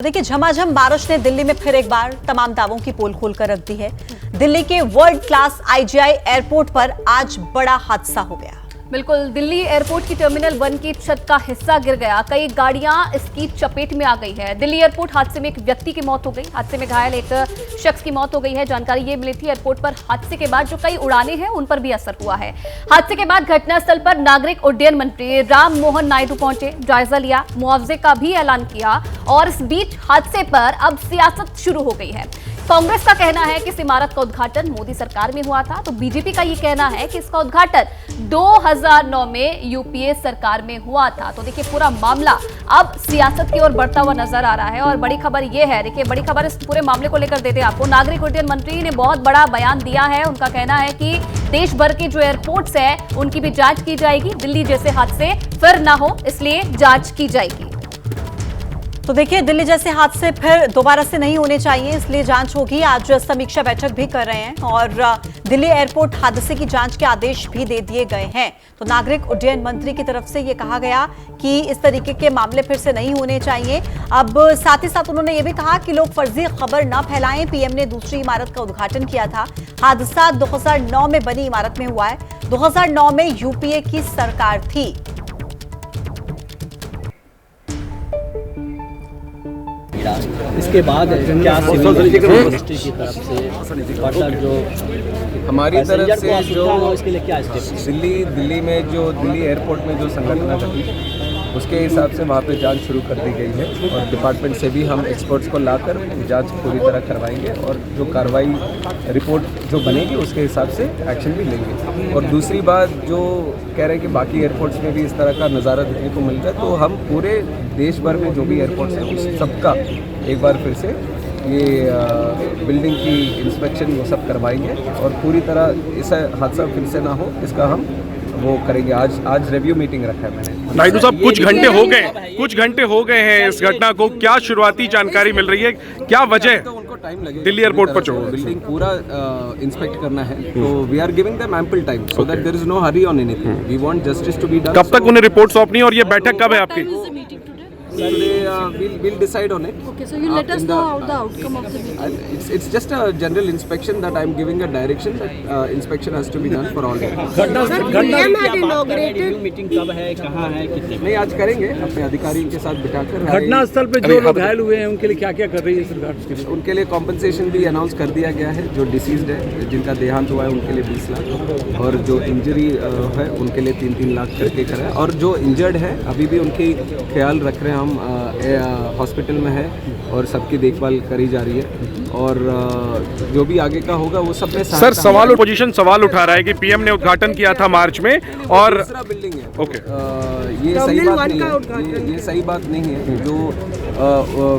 देखिए, झमाझम बारिश ने दिल्ली में फिर एक बार तमाम दावों की पोल खोलकर रख दी है। दिल्ली के वर्ल्ड क्लास आईजीआई एयरपोर्ट पर आज बड़ा हादसा हो गया। बिल्कुल, दिल्ली एयरपोर्ट की टर्मिनल 1 की छत का हिस्सा गिर गया। कई गाड़ियां इसकी चपेट में आ गई है। दिल्ली एयरपोर्ट हादसे में एक व्यक्ति की मौत हो गई। हादसे में घायल एक शख्स की मौत हो गई है। जानकारी ये मिली थी एयरपोर्ट पर हादसे के बाद जो कई उड़ानें हैं उन पर भी असर हुआ है। हादसे के बाद घटनास्थल पर नागरिक उड्डयन मंत्री राम मोहन नायडू पहुंचे, जायजा लिया, मुआवजे का भी ऐलान किया और इस बीच हादसे पर अब सियासत शुरू हो गई है। कांग्रेस का कहना है कि इस इमारत का उद्घाटन मोदी सरकार में हुआ था, तो बीजेपी का ये कहना है कि इसका उद्घाटन 2009 में यूपीए सरकार में हुआ था। तो देखिए, पूरा मामला अब सियासत की ओर बढ़ता हुआ नजर आ रहा है और बड़ी खबर ये है, देखिए बड़ी खबर इस पूरे मामले को लेकर देते हैं आपको। नागरिक उड्डयन मंत्री ने बहुत बड़ा बयान दिया है। उनका कहना है कि देश भर के जो एयरपोर्ट्स है उनकी भी जांच की जाएगी। दिल्ली जैसे हादसे फिर ना हो, इसलिए जांच की जाएगी। तो देखिए, दिल्ली जैसे हादसे फिर दोबारा से नहीं होने चाहिए, इसलिए जांच होगी। आज समीक्षा बैठक भी कर रहे हैं और दिल्ली एयरपोर्ट हादसे की जांच के आदेश भी दे दिए गए हैं। तो नागरिक उड्डयन मंत्री की तरफ से ये कहा गया कि इस तरीके के मामले फिर से नहीं होने चाहिए। अब साथ ही साथ उन्होंने ये भी कहा कि लोग फर्जी खबर न फैलाएं। पीएम ने दूसरी इमारत का उद्घाटन किया था। हादसा 2009 में बनी इमारत में हुआ है। 2009 में यूपीए की सरकार थी। इसके बाद क्या मिनिस्ट्री की तरफ से जो हमारी तरफ से जो इसके लिए क्या स्टेप दिल्ली में जो दिल्ली एयरपोर्ट में जो संगठन घटी उसके हिसाब से वहाँ पे जांच शुरू कर दी गई है और डिपार्टमेंट से भी हम एक्सपर्ट्स को लाकर जांच पूरी तरह करवाएंगे और जो कार्रवाई रिपोर्ट जो बनेगी उसके हिसाब से एक्शन भी लेंगे। और दूसरी बात जो कह रहे हैं कि बाकी एयरपोर्ट्स में भी इस तरह का नज़ारा देखने को मिल रहा है, तो हम पूरे देश भर में जो भी एयरपोर्ट्स हैं उस सबका एक बार फिर से ये बिल्डिंग की इंस्पेक्शन वो सब करवाएंगे और पूरी तरह ऐसा हादसा फिर से ना हो इसका हम वो करेंगे। आज रिव्यू मीटिंग रखा है मैंने। नायडू साहब, कुछ घंटे हो गए हैं इस घटना को, क्या शुरुआती जानकारी मिल रही है, क्या वजह है? तो उनको टाइम लगेगा दिल्ली एयरपोर्ट पर बिल्डिंग पूरा इंस्पेक्ट करना है, तो we are giving them ample time so that there is no hurry on anything. We want justice to be done. कब तक उन्हें रिपोर्ट सौंपनी है और ये बैठक कब है आपकी? We'll decide on it. Okay, so you let us know how the outcome of the meeting. It's just a general inspection that I'm giving a direction that inspection has to be done for all. Meeting कब है, कहाँ है, कितने? नहीं, आज करेंगे अपने अधिकारियों के साथ बिठाकर। घटनास्थल पे जो लोग घायल हुए हैं उनके लिए क्या क्या कर रही है सरकार? उनके लिए कॉम्पनसेशन भी अनाउंस कर दिया गया है। जो डिसीज्ड है, जिनका देहांत हुआ है, उनके लिए 20 लाख और जो इंजरी है उनके लिए 3-3 लाख करके करें। और जो इंजर्ड है अभी भी उनकी ख्याल रख रहे हैं हम, हॉस्पिटल में है और सबकी देखभाल करी जा रही है और जो भी आगे का होगा वो सब में सर सवाल पोजीशन सवाल उठा रहा है कि पीएम ने उद्घाटन किया था मार्च में और दूसरा बिल्डिंग है। ओके, ये सही बात नहीं है, ये सही बात नहीं है। जो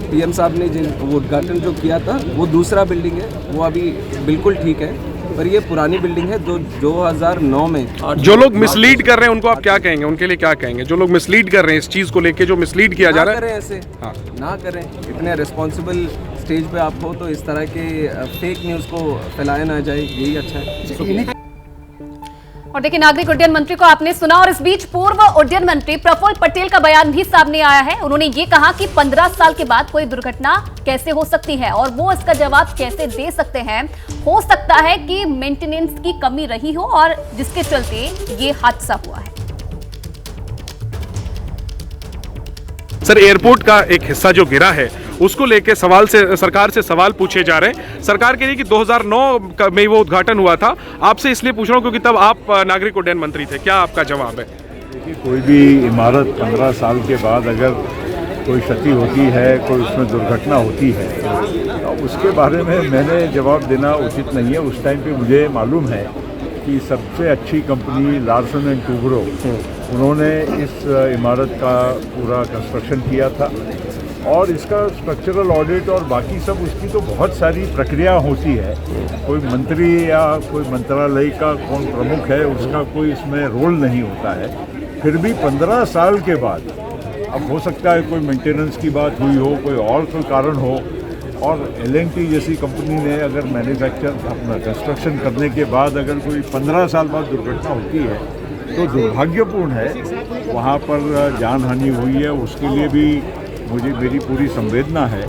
पीएम साहब ने वो उद्घाटन जो किया था वो दूसरा बिल्डिंग है, वो अभी बिल्कुल ठीक है, पर ये पुरानी बिल्डिंग है जो 2009 में। जो लोग मिसलीड कर रहे हैं उनको आप क्या कहेंगे, उनके लिए क्या कहेंगे? जो लोग मिसलीड कर रहे हैं इस चीज को लेके, जो मिसलीड किया जा रहा है, ना करें ऐसे, हाँ ना करें। इतने रिस्पॉन्सिबल स्टेज पे आप हो तो इस तरह के फेक न्यूज़ को फैलाया ना जाए, यही अच्छा है। और देखिए, नागरिक उड्डयन मंत्री को आपने सुना और इस बीच पूर्व उड्डयन मंत्री प्रफुल्ल पटेल का बयान भी सामने आया है। उन्होंने ये कहा कि 15 साल के बाद कोई दुर्घटना कैसे हो सकती है और वो इसका जवाब कैसे दे सकते हैं। हो सकता है कि मेंटेनेंस की कमी रही हो और जिसके चलते ये हादसा हुआ है। सर एयरपोर्ट का एक हिस्सा जो गिरा है उसको लेके सरकार से सवाल पूछे जा रहे हैं। सरकार के लिए कि 2009 में वो उद्घाटन हुआ था। आपसे इसलिए पूछ रहा हूँ क्योंकि तब आप नागरिक उड्डयन मंत्री थे। क्या आपका जवाब है? देखिए, कोई भी इमारत 15 साल के बाद अगर कोई क्षति होती है, कोई उसमें दुर्घटना होती है, तो उसके बारे में मैंने जवाब देना उचित नहीं है। उस टाइम पे मुझे मालूम है कि सबसे अच्छी कंपनी लार्सन एंड टूब्रो, उन्होंने इस इमारत का पूरा कंस्ट्रक्शन किया था और इसका स्ट्रक्चरल ऑडिट और बाकी सब उसकी तो बहुत सारी प्रक्रिया होती है। कोई मंत्री या कोई मंत्रालय का कौन प्रमुख है उसका कोई इसमें रोल नहीं होता है। फिर भी 15 साल के बाद अब हो सकता है कोई मेंटेनेंस की बात हुई हो, कोई और कोई कारण हो, और L&T जैसी कंपनी ने अगर मैन्युफैक्चर अपना कंस्ट्रक्शन करने के बाद अगर कोई 15 साल बाद दुर्घटना होती है तो दुर्भाग्यपूर्ण है। वहाँ पर जान हानि हुई है, उसके लिए भी मुझे मेरी पूरी संवेदना है